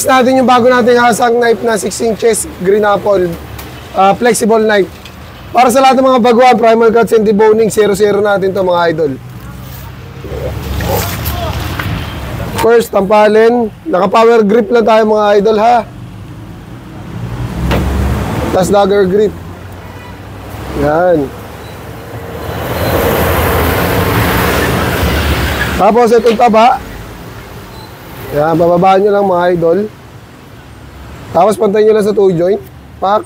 Next natin yung bago nating hasang knife na 6 inches green apple. Flexible knife. Para sa lahat ng mga baguhan, primal cuts and deboning, 0-0 natin to mga idol. First, tampalin. Naka-power grip lang tayo mga idol ha. Tapos dagger grip. Yan. Tapos itong taba. Yan, bababaan nyo lang mga idol. Tapos pantay nyo lang sa 2 joint. Pak.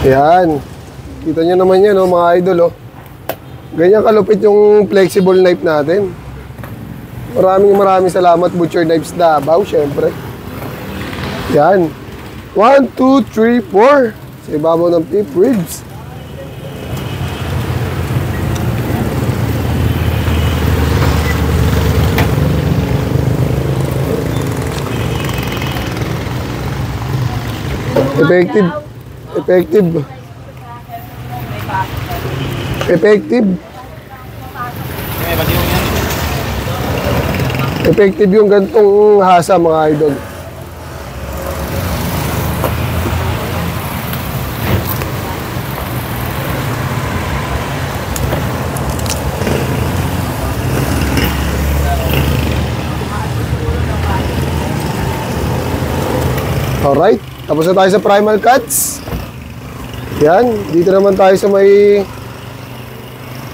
Yan. Kita nyo naman yan oh, mga idol oh. Ganyan kalupit yung flexible knife natin. Maraming salamat Butcher Knives Davao, syempre. Yan. 1, 2, 3, 4. Sa ibabaw ng pip ribs. Effective. Effective yung gantong hasa mga idol. Alright, tapos na tayo sa primal cuts. Yan, dito naman tayo sa may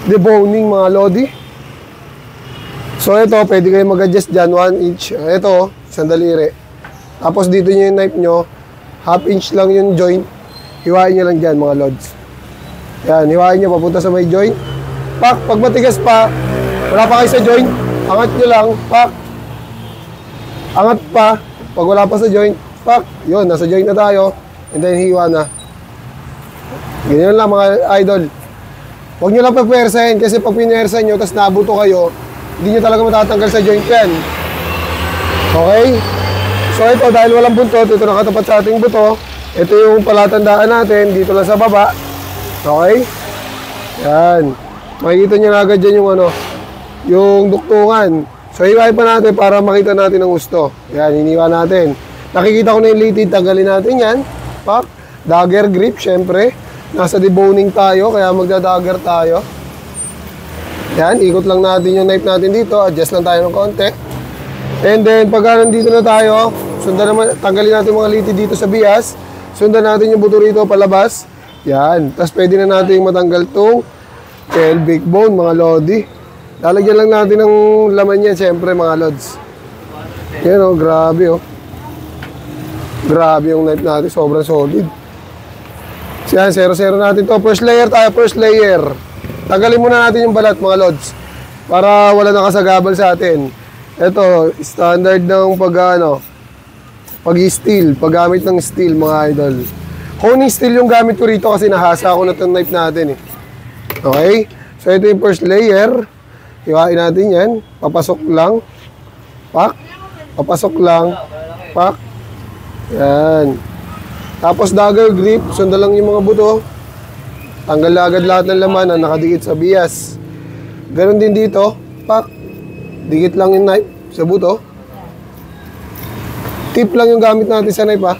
deboning mga lodi. So ito, pwede kayo mag-adjust dyan, 1 inch. Ito, sandaliri. Tapos dito nyo yung knife nyo, half inch lang yung joint. Hiwain nyo lang dyan mga lods. Yan, hiwain nyo papunta sa may joint. Pak, pag matigas pa, wala pa kayo sa joint, angat nyo lang, pak. Angat pa, pag wala pa sa joint, pak. Yun, nasa joint na tayo. And then hiwa na. Ganyan lang mga idol. Huwag nyo lang papuwersahin kasi pag pinuwersa nyo, tapos nabuto kayo, hindi nyo talaga matatanggal sa joint yan. Okay? So ito, dahil walang buntot, ito nakatapat sa ating buto. Ito yung palatandaan natin, dito lang sa baba. Okay? Yan. Makikita nyo na agad dyan yung ano, yung duktungan. So hiwain pa natin para makita natin ang gusto. Yan, hiniwa natin. Nakikita ko na yung litid, tanggalin natin yan. Pak. Dagger grip, syempre. Nasa deboning tayo, kaya magda-dagger tayo. Yan, ikot lang natin yung knife natin dito. Adjust lang tayo ng konti. And then, pag nandito na tayo, sundan naman, tanggalin natin mga litid dito sa bias. Sundan natin yung buto rito palabas. Yan. Tapos pwede na natin matanggal itong pelvic bone, mga lodi. Lalagyan lang natin ng laman yan, syempre, mga lods. Yan o, grabe o. Grabe yung knife natin, sobrang solid. So yan, 0-0 natin to. First layer tayo, first layer. Tanggalin muna natin yung balat mga lods para wala nakasagabal sa atin. Ito, standard ng pag-steel, paggamit ng steel mga idol. Honing steel yung gamit ko rito kasi nahasa ako na itong knife natin eh. Okay? So ito yung first layer. Hiwain natin yan. Papasok lang. Pak. Papasok lang. Pak. Yan. Tapos dagger grip, sundan lang yung mga buto. Tanggal na agad lahat ng laman na nakadikit sa bias. Ganon din dito, pak. Dikit lang yung knife sa buto. Tip lang yung gamit natin sa knife ha.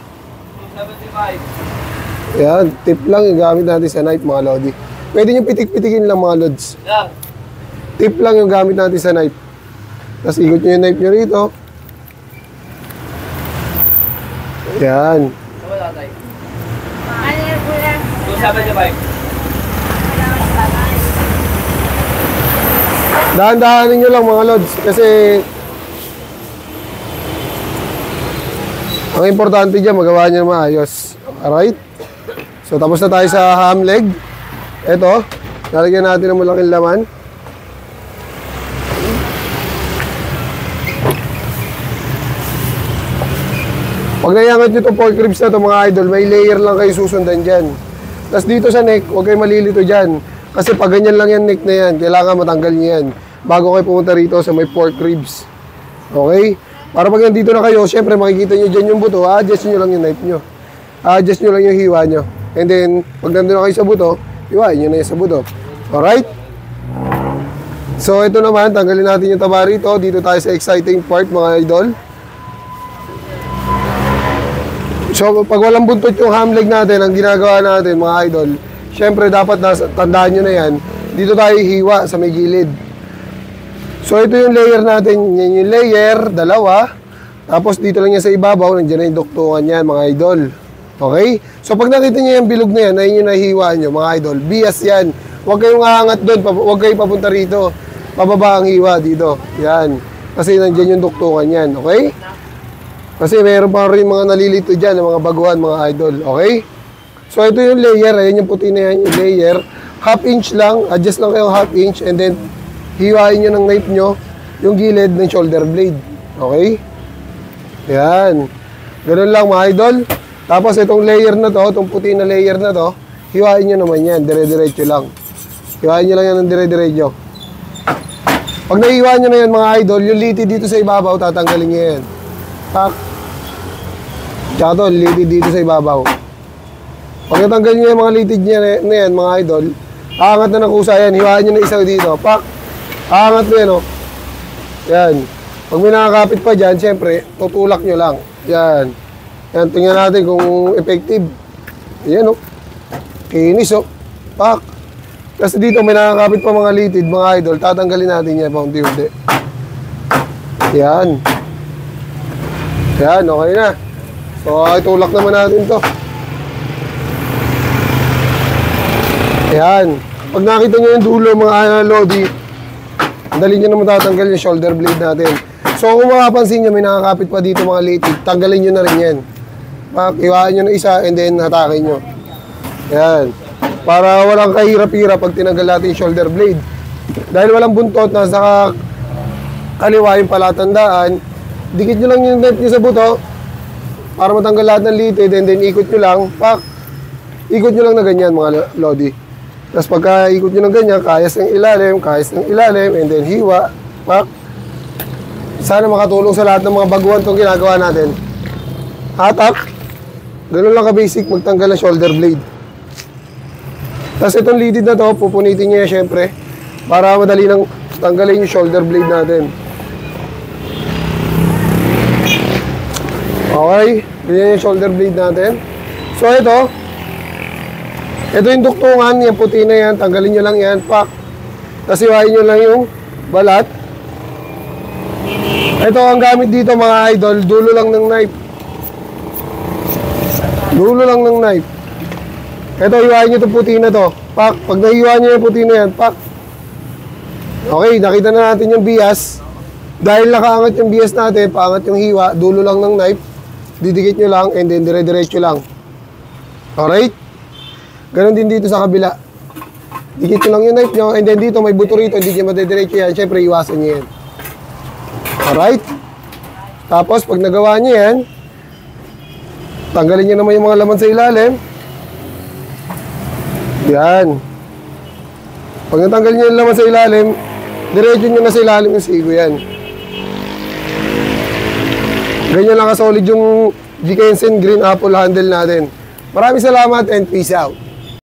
75. Yan, tip lang yung gamit natin sa knife mga lodi. Pwede nyo pitik-pitikin lang mga lods. Tip lang yung gamit natin sa knife. Tapos ikot nyo yung knife nyo rito. Yan. Dahan-dahanin nyo lang mga lods kasi ang importante dyan magawa nyo maayos. Alright? So tapos na tayo sa ham leg. Ito, lalagyan natin ng malaking laman. Pag naiangat nyo itong pork ribs na ito mga idol, may layer lang kayo susundan dyan. Tapos dito sa neck, huwag kayo malilito dyan. Kasi pag ganyan lang yung neck na yan, kailangan matanggal nyo yan bago kayo pumunta rito sa may pork ribs. Okay? Para pag nandito na kayo, syempre makikita nyo dyan yung buto, adjust nyo lang yung knife nyo. Adjust nyo lang yung hiwa nyo. And then, pag nandun na kayo sa buto, hiwain nyo na yung sa buto. Alright? So, ito naman, tanggalin natin yung taba rito. Dito tayo sa exciting part, mga idol. So, pag walang buntot yung ham leg natin, ang ginagawa natin, mga idol, syempre, dapat tandaan nyo na yan. Dito tayo hiwa sa may gilid. So, ito yung layer natin. Yan yung layer, dalawa. Tapos, dito lang yan sa ibabaw. Nandiyan na yung duktungan yan, mga idol. Okay? So, pag nakita nyo yung bilog na yan, ayun yung nahiwa nyo, mga idol. Bias yan. Huwag kayong aangat doon. Huwag kayong papunta rito. Pababa ang hiwa dito. Yan. Kasi nandiyan yung duktungan yan. Okay? Kasi meron pa rin mga nalilito dyan, mga baguhan, mga idol. Okay? So, ito yung layer. Ayan yung puti na yan, yung layer. Half inch lang. Adjust lang kayong half inch. And then, hiwain nyo ng knife nyo yung gilid ng shoulder blade. Okay? Yan. Ganun lang, mga idol. Tapos, itong layer na to, itong puti na layer na to, hiwain nyo naman yan. Dire-diretso lang. Hiwain nyo lang yan ng dire-diretso. Pag nahiwa nyo na yan, mga idol, yung litid dito sa ibabaw, tatanggalin nyo yan. Tak. Tsaka to, litid dito sa ibabaw. Pag natanggal nyo yung mga litid nyo na yan, mga idol, aangat na ng kusa yan. Hiwain nyo na isa dito. Pak. Aangat nyo yan, o. Yan. Pag may nakakapit pa dyan, syempre, tutulak nyo lang. Yan. Yan, tingnan natin kung effective. Yan, o. Kinis, o. Pak. Kasi dito may nakakapit pa mga litid, mga idol, tatanggalin natin yan, paunti-unti. Yan. Yan, okay na. So, itulak naman natin to. Yan. Pag nakita nyo yung dulo, mga lodi, dali nyo naman tatanggal yung shoulder blade natin. So, kung makapansin nyo, may nakakapit pa dito mga litid, tanggalin nyo na rin yan. Iwaan nyo na isa, and then hatakin nyo. Yan. Para walang kahirap-hirap pag tinanggal natin yung shoulder blade. Dahil walang buntot, nasa kaliwa yung palatandaan, dikit nyo lang yung knife nyo sa buto para matanggal lahat ng litid, and then ikot nyo lang, pak, ikot nyo lang na ganyan, mga lodi. Tapos pagka ikot nyo ng ganyan, kayas ng ilalim, and then hiwa, pak. Sana makatulong sa lahat ng mga baguhan itong ginagawa natin. Hatak, ganun lang ka-basic magtanggal ng shoulder blade. Tapos itong litid na to, pupunitin nyo yan syempre para madali nang tanggalin yung shoulder blade natin. Okay, ganyan yung shoulder blade natin. So ito yung duktungan, yung puti na yan, tanggalin nyo lang yan, pak. Tapos iwain nyo lang yung balat. Ito ang gamit dito, mga idol, dulo lang ng knife. Dulo lang ng knife. Ito, hiwain nyo itong puti na to. Pak. Pag nahiwa nyo yung puti na yan, pak. Okay, nakita na natin yung bias. Dahil nakaangat yung bias natin, paangat yung hiwa, dulo lang ng knife. Didikit nyo lang, and then dire-diretso lang. Alright? Ganon din dito sa kabila. Dikit nyo lang yung knife nyo, and then dito may buto rito, hindi nyo madediretso yan. Siyempre, iwasan nyo yan. Alright? Tapos, pag nagawa nyo yan, tanggalin nyo naman yung mga laman sa ilalim. Yan. Pag natanggal nyo yung laman sa ilalim, diretso nyo na sa ilalim yung sigo yan. Ganyan lang ka-solid yung Vikensen Green Apple handle natin. Maraming salamat and peace out.